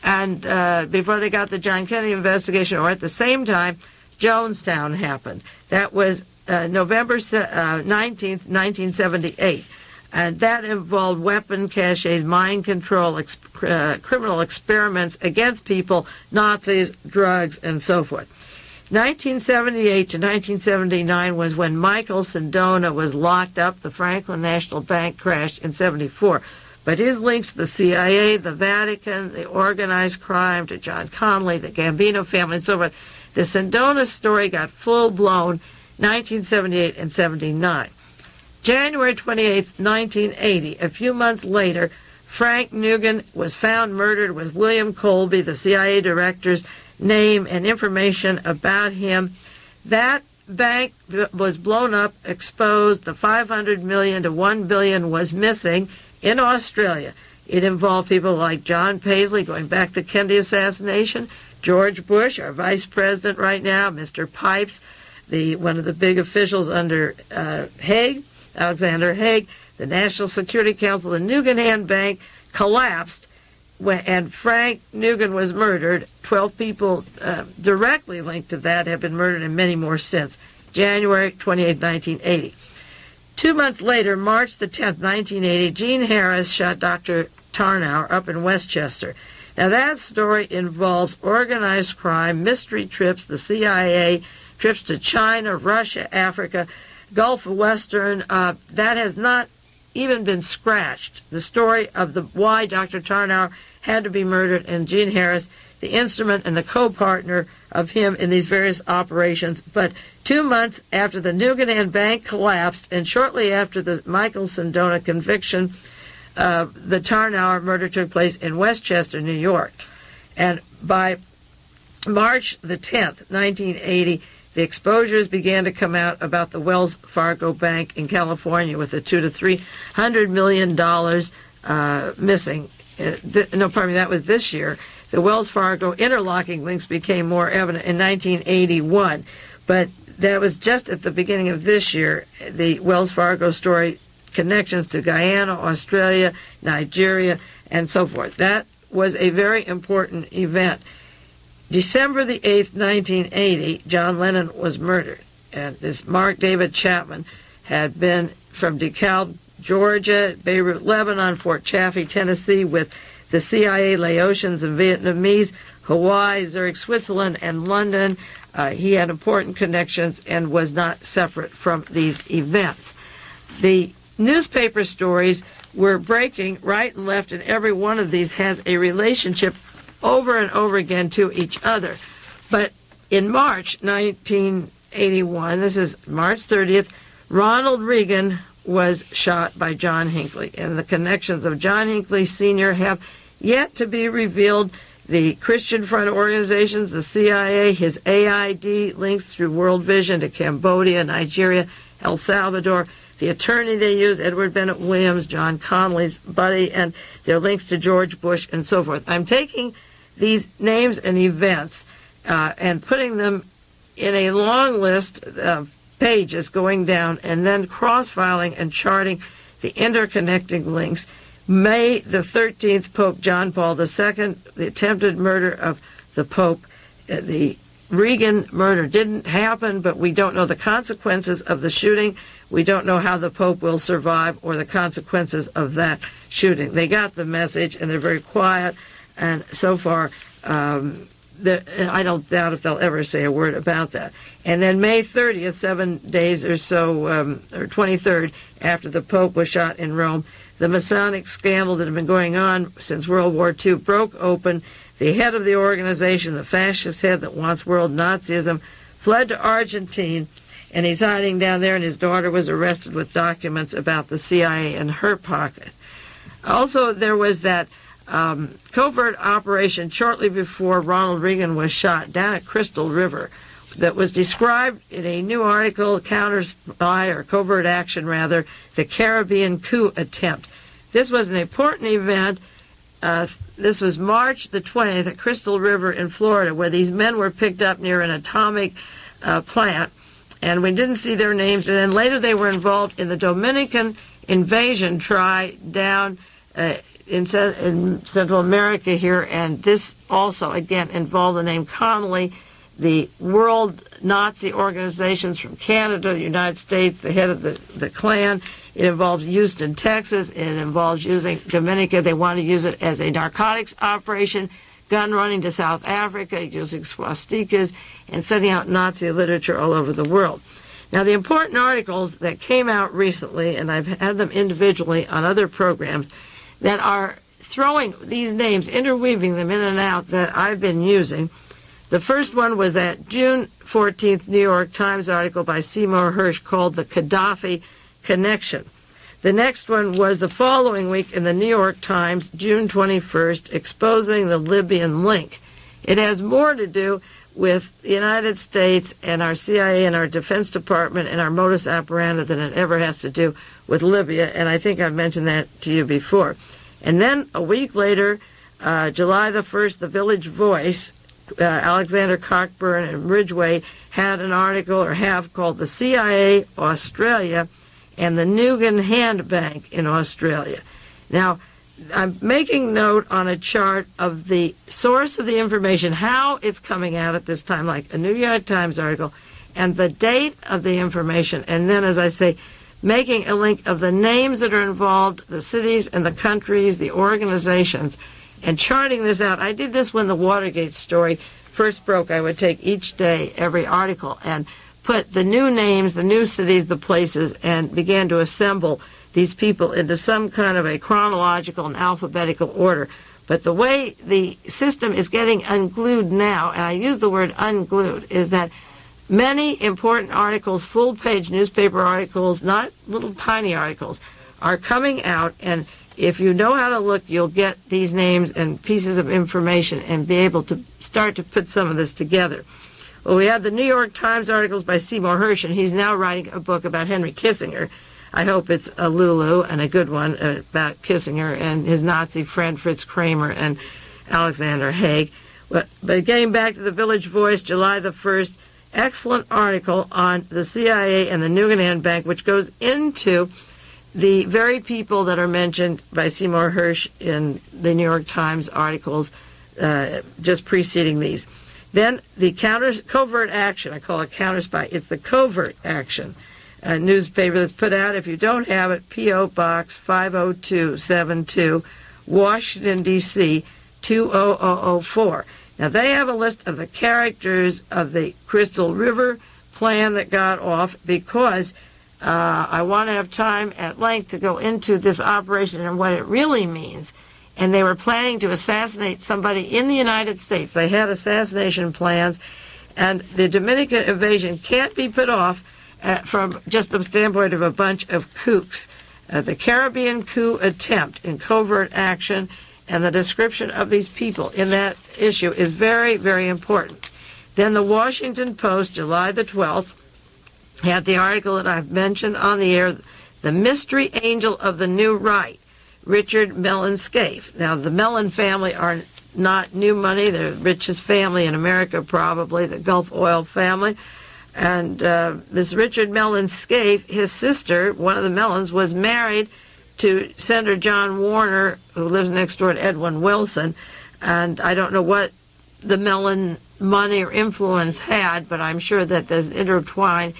and before they got the John Kennedy investigation, or at the same time, Jonestown happened. That was November 19th, 1978. And that involved weapon caches, mind control, criminal experiments against people, Nazis, drugs, and so forth. 1978 to 1979 was when Michael Sindona was locked up. The Franklin National Bank crashed in 74. But his links to the CIA, the Vatican, the organized crime, to John Connolly, the Gambino family, and so forth, the Sindona story got full-blown 1978 and 79. January 28, 1980, a few months later, Frank Nugent was found murdered with William Colby, the CIA director's name and information about him. That bank was blown up, exposed. The $500 million to $1 billion was missing in Australia. It involved people like John Paisley, going back to Kennedy assassination, George Bush, our vice president right now, Mr. Pipes, one of the big officials under Alexander Haig, the National Security Council. The Nugent Bank collapsed, and Frank Nugent was murdered. 12 people directly linked to that have been murdered, and many more since. January 28, 1980. 2 months later, March the 10th, 1980, Gene Harris shot Dr. Tarnow up in Westchester. Now, that story involves organized crime, mystery trips, the CIA, trips to China, Russia, Africa, Gulf of Western. That has not even been scratched. The story of why Dr. Tarnow had to be murdered, and Gene Harris, the instrument and the co-partner of him in these various operations. But 2 months after the Nugent Bank collapsed, and shortly after the Michael Sindona conviction, the Tarnow murder took place in Westchester, New York. And by March the 10th, 1980, the exposures began to come out about the Wells Fargo Bank in California, with the $200 to $300 million missing. That was this year. The Wells Fargo interlocking links became more evident in 1981, but that was just at the beginning of this year. The Wells Fargo story, connections to Guyana, Australia, Nigeria, and so forth. That was a very important event. December the 8th, 1980, John Lennon was murdered. And this Mark David Chapman had been from DeKalb, Georgia, Beirut, Lebanon, Fort Chaffee, Tennessee, with the CIA Laotians and Vietnamese, Hawaii, Zurich, Switzerland, and London. He had important connections and was not separate from these events. The newspaper stories were breaking right and left, and every one of these has a relationship over and over again to each other. But in March 1981, this is March 30th, Ronald Reagan was shot by John Hinckley, and the connections of John Hinckley Sr. have yet to be revealed. The Christian Front organizations, the CIA, his AID links through World Vision to Cambodia, Nigeria, El Salvador, the attorney they use, Edward Bennett Williams, John Connolly's buddy, and their links to George Bush and so forth. I'm taking these names and events and putting them in a long list of pages going down, and then cross-filing and charting the interconnecting links. May the 13th, Pope John Paul II, the attempted murder of the Pope. The Reagan murder didn't happen, but we don't know the consequences of the shooting. We don't know how the Pope will survive or the consequences of that shooting. They got the message, and they're very quiet, and so far I don't doubt if they'll ever say a word about that. And then May 30th, 7 days or so, or 23rd, after the Pope was shot in Rome, the Masonic scandal that had been going on since World War II broke open. The head of the organization, the fascist head that wants world Nazism, fled to Argentina, and he's hiding down there, and his daughter was arrested with documents about the CIA in her pocket. Also, there was that covert operation shortly before Ronald Reagan was shot down at Crystal River that was described in a new article, Counter Spy, or Covert Action rather, the Caribbean Coup Attempt. This was an important event. This was March the 20th at Crystal River in Florida, where these men were picked up near an atomic plant, and we didn't see their names. And then later they were involved in the Dominican invasion try down in Central America here, and this also, again, involved the name Connolly, the world Nazi organizations from Canada, the United States, the head of the Klan. It involves Houston, Texas. It involves using Dominica. They want to use it as a narcotics operation, gun running to South Africa, using swastikas, and sending out Nazi literature all over the world. Now, the important articles that came out recently, and I've had them individually on other programs, that are throwing these names, interweaving them in and out, that I've been using. The first one was that June 14th New York Times article by Seymour Hersh called The Gaddafi Connection. The next one was the following week in the New York Times, June 21st, exposing the Libyan link. It has more to do with the United States and our CIA and our Defense Department and our modus operandi than it ever has to do with Libya, and I think I've mentioned that to you before. And then a week later, July the 1st, the Village Voice, Alexander Cockburn and Ridgway had an article, or have, called The CIA Australia and the Nugan Hand Bank in Australia. Now, I'm making note on a chart of the source of the information, how it's coming out at this time, like a New York Times article, and the date of the information, and then, as I say, making a link of the names that are involved, the cities and the countries, the organizations, and charting this out. I did this when the Watergate story first broke. I would take each day, every article, and put the new names, the new cities, the places, and began to assemble these people into some kind of a chronological and alphabetical order. But the way the system is getting unglued now, and I use the word unglued, is that many important articles, full-page newspaper articles, not little tiny articles, are coming out, and if you know how to look, you'll get these names and pieces of information and be able to start to put some of this together. Well, we had the New York Times articles by Seymour Hersh, and he's now writing a book about Henry Kissinger. I hope it's a Lulu and a good one about Kissinger and his Nazi friend Fritz Kramer and Alexander Haig. But getting back to the Village Voice, July the 1st, excellent article on the CIA and the Nugan Hand Bank, which goes into the very people that are mentioned by Seymour Hersh in the New York Times articles just preceding these. Then the covert action, I call it Counter Spy, it's the Covert Action newspaper that's put out. If you don't have it, P.O. Box 50272, Washington, D.C., 20004. Now, they have a list of the characters of the Crystal River plan that got off because I want to have time at length to go into this operation and what it really means. And they were planning to assassinate somebody in the United States. They had assassination plans, and the Dominican invasion can't be put off from just the standpoint of a bunch of kooks. The Caribbean coup attempt in covert action and the description of these people in that issue is very, very important. Then the Washington Post, July the 12th, had the article that I've mentioned on the air, The Mystery Angel of the New Right, Richard Mellon Scaife. Now, the Mellon family are not new money. They're the richest family in America, probably, the Gulf Oil family. And this Richard Mellon Scaife, his sister, one of the Mellons, was married to Senator John Warner, who lives next door to Edwin Wilson. And I don't know what the Mellon money or influence had, but I'm sure that there's an intertwining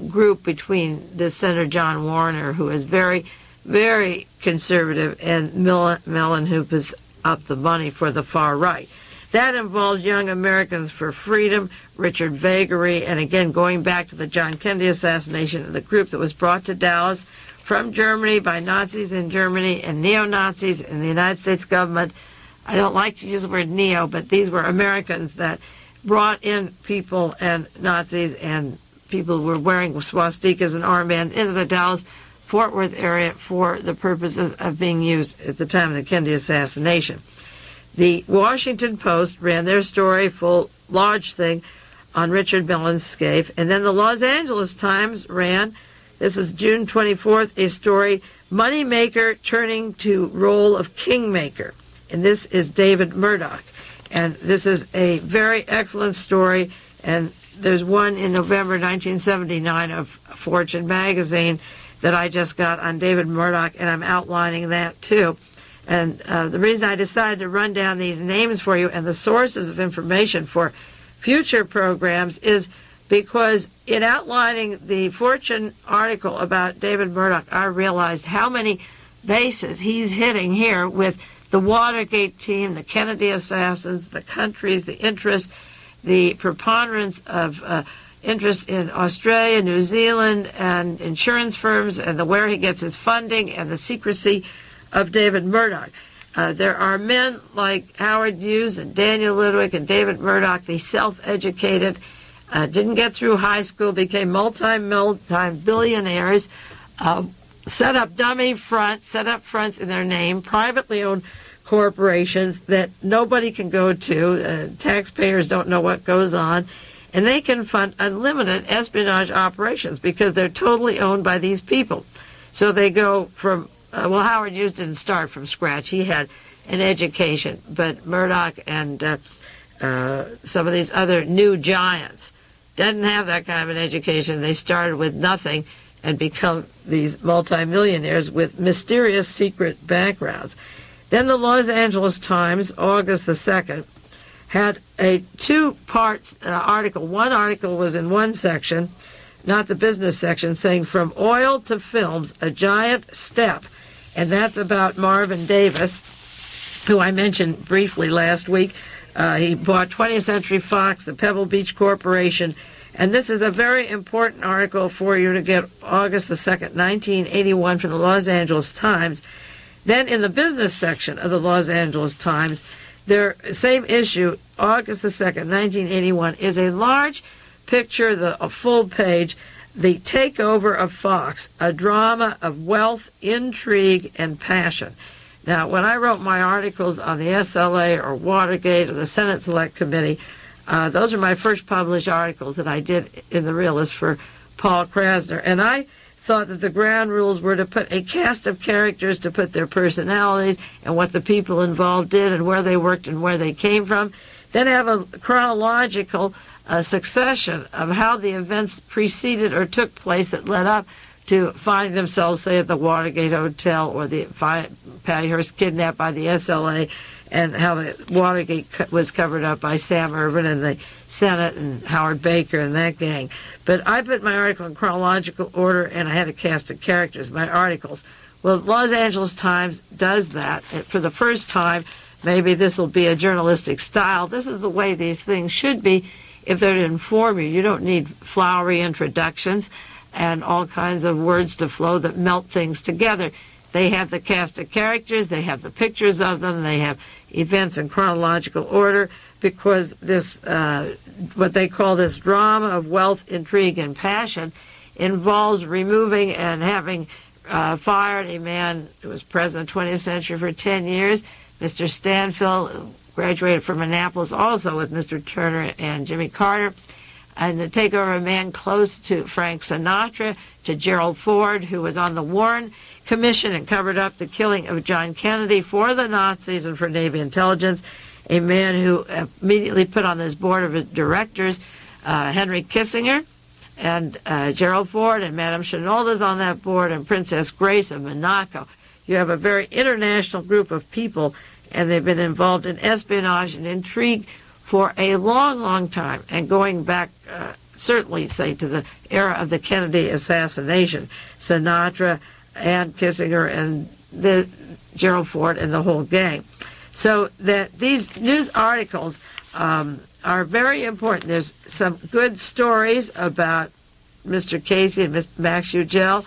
group between this Senator John Warner, who is very, very conservative, and Mellon, who was up the money for the far right. That involves Young Americans for Freedom, Richard Vagary, and again, going back to the John Kennedy assassination, the group that was brought to Dallas from Germany by Nazis in Germany and neo-Nazis in the United States government. I don't like to use the word neo, but these were Americans that brought in people and Nazis and people who were wearing swastikas and armbands into the Dallas-Fort Worth area for the purposes of being used at the time of the Kennedy assassination. The Washington Post ran their story, full, large thing, on Richard Mellon Scaife. And then the Los Angeles Times ran, this is June 24th, a story, Moneymaker turning to role of Kingmaker. And this is David Murdoch. And this is a very excellent story. And there's one in November 1979 of Fortune magazine that I just got on David Murdoch, and I'm outlining that too. And the reason I decided to run down these names for you and the sources of information for future programs is because in outlining the Fortune article about David Murdoch, I realized how many bases he's hitting here with the Watergate team, the Kennedy assassins, the countries, the interests, the preponderance of interest in Australia, New Zealand, and insurance firms, and where he gets his funding, and the secrecy of David Murdoch. There are men like Howard Hughes and Daniel Ludwig and David Murdoch, the self-educated, didn't get through high school, became multi-billionaires, set up fronts in their name, privately owned corporations that nobody can go to, taxpayers don't know what goes on, and they can fund unlimited espionage operations because they're totally owned by these people. So they go from, Howard Hughes didn't start from scratch. He had an education, but Murdoch and some of these other new giants didn't have that kind of an education. They started with nothing and become these multimillionaires with mysterious secret backgrounds. Then the Los Angeles Times, August the 2nd, had a two-part article. One article was in one section, not the business section, saying From Oil to Films, a Giant Step. And that's about Marvin Davis, who I mentioned briefly last week. He bought 20th Century Fox, the Pebble Beach Corporation, and this is a very important article for you to get August the 2nd, 1981 from the Los Angeles Times. Then in the business section of the Los Angeles Times, their same issue, August the 2nd, 1981, is a large picture, a full page, The Takeover of Fox, a drama of wealth, intrigue, and passion. Now, when I wrote my articles on the SLA or Watergate or the Senate Select Committee, those are my first published articles that I did in The Realist for Paul Krasner. And I thought that the ground rules were to put a cast of characters to put their personalities and what the people involved did and where they worked and where they came from. Then have a chronological succession of how the events preceded or took place that led up to finding themselves, say, at the Watergate Hotel or the Patty Hearst kidnapped by the SLA, and how the Watergate was covered up by Sam Ervin and the Senate and Howard Baker and that gang. But I put my article in chronological order, and I had a cast of characters. My articles Well, Los Angeles Times does that. For the first time, maybe this will be a journalistic style. This is the way these things should be if they're to inform you. You don't need flowery introductions and all kinds of words to flow that melt things together. They have the cast of characters, they have the pictures of them, they have events in chronological order, because this, what they call this drama of wealth, intrigue, and passion involves removing and having fired a man who was president of the 20th century for 10 years, Mr. Stanfield, graduated from Annapolis also with Mr. Turner and Jimmy Carter, and to take over a man close to Frank Sinatra, to Gerald Ford, who was on the Warren Commission and covered up the killing of John Kennedy for the Nazis and for Navy intelligence, a man who immediately put on his board of directors Henry Kissinger, and Gerald Ford, and Madame Chenolda's on that board, and Princess Grace of Monaco. You have a very international group of people, and they've been involved in espionage and intrigue for a long, long time, and going back certainly, say, to the era of the Kennedy assassination, Sinatra and Kissinger and Gerald Ford and the whole gang. So that these news articles are very important. There's some good stories about Mr. Casey and Max Ugel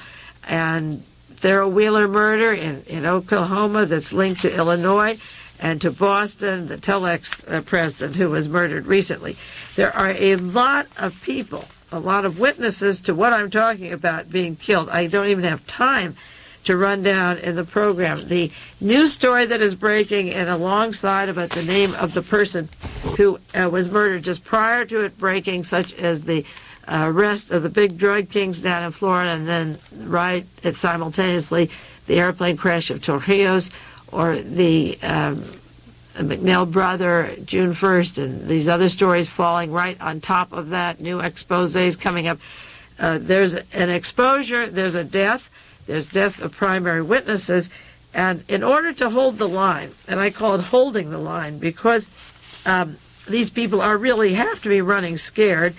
and Thurl Wheeler murder in Oklahoma that's linked to Illinois, and to Boston, the Telex president who was murdered recently. There are a lot of people, a lot of witnesses to what I'm talking about being killed. I don't even have time to run down in the program. The news story that is breaking, and alongside about the name of the person who was murdered just prior to it breaking, such as the arrest of the big drug kings down in Florida, and then right at simultaneously the airplane crash of Torrijos, or the McNeil brother, June 1st, and these other stories falling right on top of that, new exposés coming up. There's an exposure, there's a death, there's death of primary witnesses, and in order to hold the line, and I call it holding the line, because these people are really have to be running scared,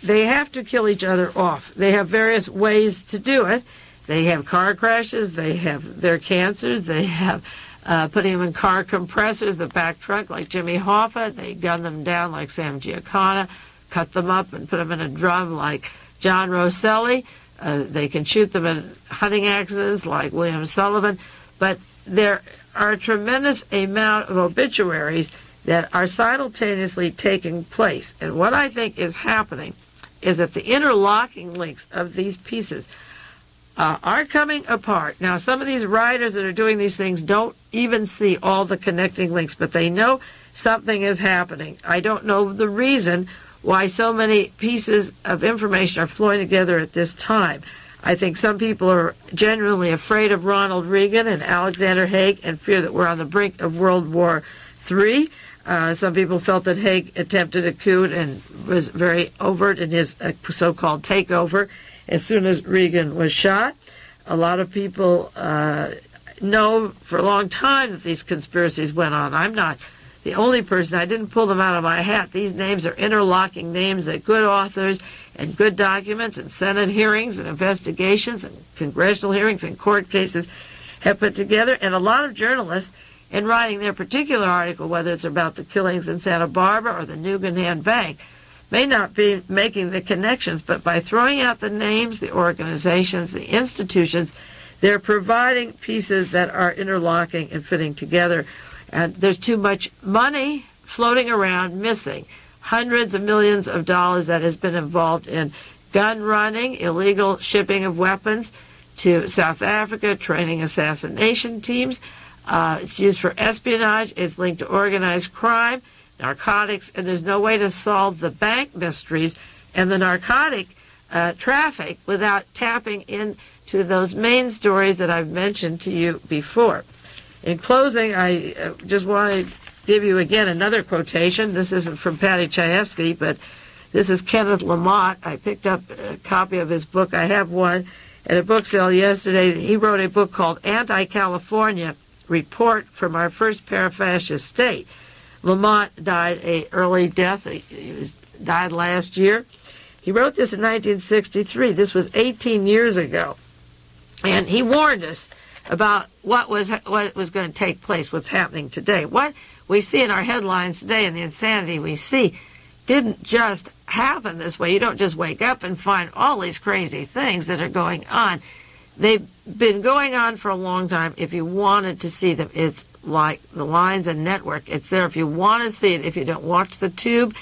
they have to kill each other off. They have various ways to do it. They have car crashes, they have their cancers, they have putting them in car compressors, the back trunk, like Jimmy Hoffa. They gun them down like Sam Giancana, cut them up and put them in a drum like John Rosselli. They can shoot them in hunting accidents like William Sullivan. But there are a tremendous amount of obituaries that are simultaneously taking place. And what I think is happening is that the interlocking links of these pieces are coming apart. Now, some of these writers that are doing these things don't even see all the connecting links, but they know something is happening. I don't know the reason why so many pieces of information are flowing together at this time. I think some people are genuinely afraid of Ronald Reagan and Alexander Haig and fear that we're on the brink of World War III. Some people felt that Haig attempted a coup and was very overt in his so-called takeover as soon as Reagan was shot. A lot of people know for a long time that these conspiracies went on. I'm not the only person. I didn't pull them out of my hat. These names are interlocking names that good authors and good documents and Senate hearings and investigations and congressional hearings and court cases have put together. And a lot of journalists, in writing their particular article, whether it's about the killings in Santa Barbara or the Nugan Bank, may not be making the connections, but by throwing out the names, the organizations, the institutions, they're providing pieces that are interlocking and fitting together. And there's too much money floating around missing. Hundreds of millions of dollars that has been involved in gun running, illegal shipping of weapons to South Africa, training assassination teams. It's used for espionage. It's linked to organized crime, narcotics, and there's no way to solve the bank mysteries and the narcotic traffic without tapping into those main stories that I've mentioned to you before. In closing, I just want to give you again another quotation. This isn't from Patty Chayefsky, but this is Kenneth Lamott. I picked up a copy of his book. I have one at a book sale yesterday. He wrote a book called Anti-California, Report from Our First Parafascist State. Lamont died an early death. He died last year. He wrote this in 1963. This was 18 years ago. And he warned us about what was going to take place, what's happening today. What we see in our headlines today and the insanity we see didn't just happen this way. You don't just wake up and find all these crazy things that are going on. They've been going on for a long time. If you wanted to see them, it's like the lines and network. It's there if you want to see it. If you don't watch the tube,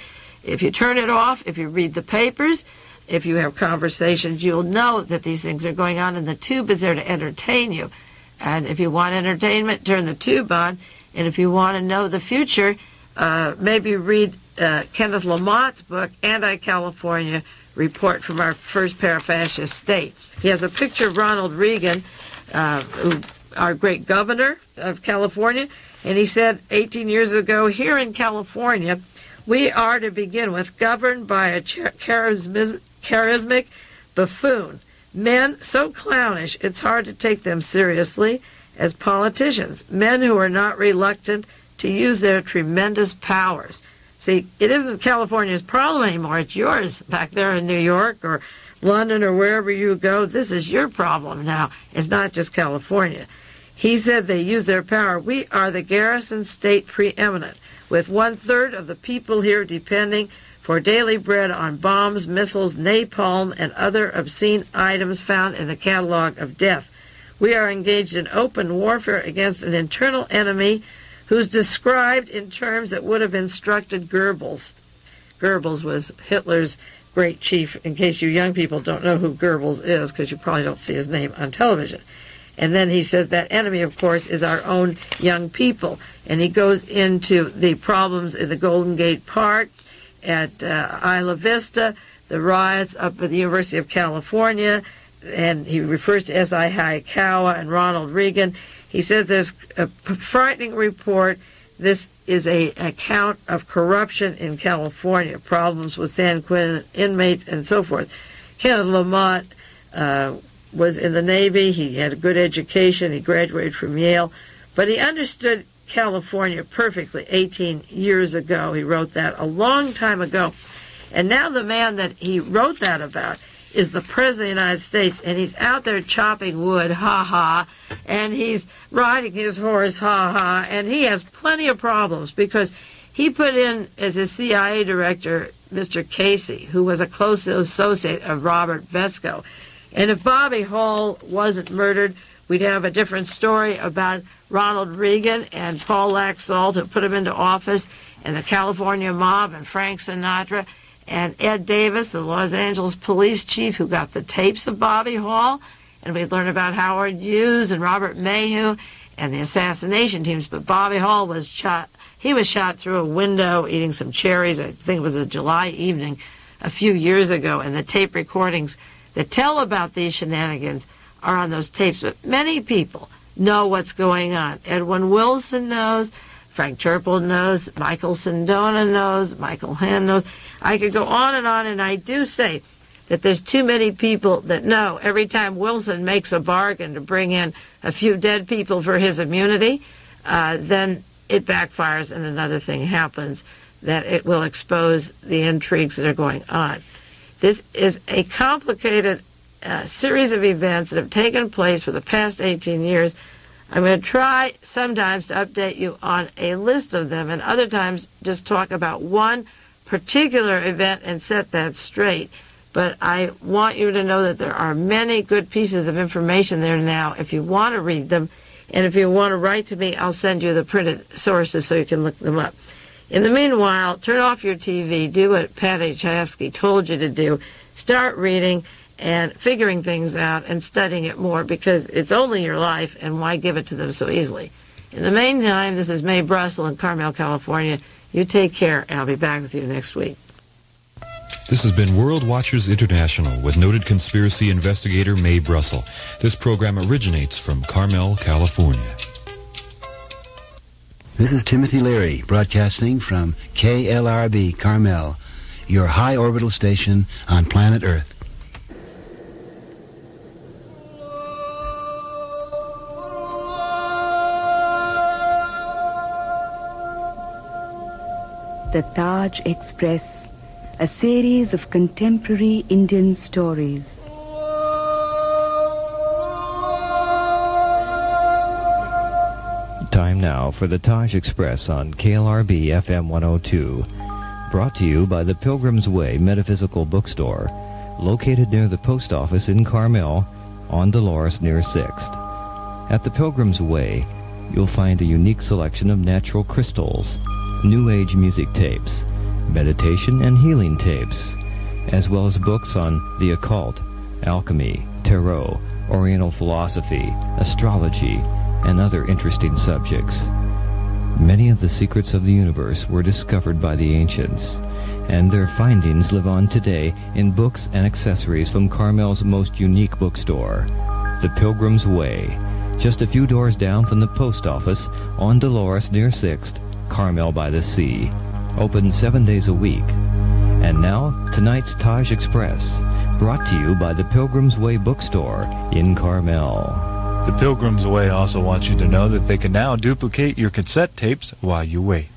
if you turn it off, if you read the papers, if you have conversations, you'll know that these things are going on, and the tube is there to entertain you. And if you want entertainment, turn the tube on. And if you want to know the future, maybe read Kenneth Lamont's book, Anti-California Report from Our First Parafascist State. He has a picture of Ronald Reagan, our great governor of California, and he said 18 years ago, here in California, we are to begin with governed by a charismatic buffoon. Men so clownish it's hard to take them seriously as politicians. Men who are not reluctant to use their tremendous powers. See, it isn't California's problem anymore. It's yours back there in New York or London or wherever you go. This is your problem now. It's not just California. He said they use their power. We are the garrison state preeminent, with 1/3 of the people here depending for daily bread on bombs, missiles, napalm, and other obscene items found in the catalog of death. We are engaged in open warfare against an internal enemy who's described in terms that would have instructed Goebbels. Goebbels was Hitler's great chief, in case you young people don't know who Goebbels is, because you probably don't see his name on television. And then he says that enemy, of course, is our own young people. And he goes into the problems in the Golden Gate Park, at Isla Vista, the riots up at the University of California, and he refers to S.I. Hayakawa and Ronald Reagan. He says there's a frightening report. This is an account of corruption in California, problems with San Quentin inmates and so forth. Kenneth Lamont was in the Navy. He had a good education. He graduated from Yale. But he understood California perfectly 18 years ago. He wrote that a long time ago. And now the man that he wrote that about is the President of the United States, and he's out there chopping wood, ha-ha, and he's riding his horse, ha-ha, and he has plenty of problems because he put in as his CIA director Mr. Casey, who was a close associate of Robert Vesco. And if Bobby Hall wasn't murdered, we'd have a different story about Ronald Reagan and Paul Laxalt, who put him into office, and the California mob, and Frank Sinatra, and Ed Davis, the Los Angeles police chief, who got the tapes of Bobby Hall. And we'd learn about Howard Hughes and Robert Mayhew and the assassination teams. But Bobby Hall was shot. He was shot through a window eating some cherries. I think it was a July evening a few years ago. And the tape recordings that tell about these shenanigans are on those tapes. But many people know what's going on. Edwin Wilson knows. Frank Terpil knows. Michael Sindona knows. Michael Hand knows. I could go on, and I do say that there's too many people that know. Every time Wilson makes a bargain to bring in a few dead people for his immunity, then it backfires and another thing happens, that it will expose the intrigues that are going on. This is a complicated series of events that have taken place for the past 18 years. I'm going to try sometimes to update you on a list of them, and other times just talk about one particular event and set that straight. But I want you to know that there are many good pieces of information there now if you want to read them. And if you want to write to me, I'll send you the printed sources so you can look them up. In the meanwhile, turn off your TV, do what Patty Chayefsky told you to do. Start reading and figuring things out and studying it more, because it's only your life, and why give it to them so easily? In the meantime, this is Mae Brussell in Carmel, California. You take care, and I'll be back with you next week. This has been World Watchers International with noted conspiracy investigator Mae Brussell. This program originates from Carmel, California. This is Timothy Leary, broadcasting from KLRB Carmel, your high orbital station on planet Earth. The Taj Express, a series of contemporary Indian stories. now for the Taj Express on KLRB FM 102. Brought to you by the Pilgrim's Way Metaphysical Bookstore, located near the post office in Carmel on Dolores near 6th. At the Pilgrim's Way, you'll find a unique selection of natural crystals, New Age music tapes, meditation and healing tapes, as well as books on the occult, alchemy, tarot, Oriental philosophy, astrology, and other interesting subjects. Many of the secrets of the universe were discovered by the ancients, and their findings live on today in books and accessories from Carmel's most unique bookstore, The Pilgrim's Way, just a few doors down from the post office on Dolores near 6th, Carmel by the Sea. Open 7 days a week. And now, tonight's Taj Express, brought to you by the Pilgrim's Way Bookstore in Carmel. The Pilgrim's Way also wants you to know that they can now duplicate your cassette tapes while you wait.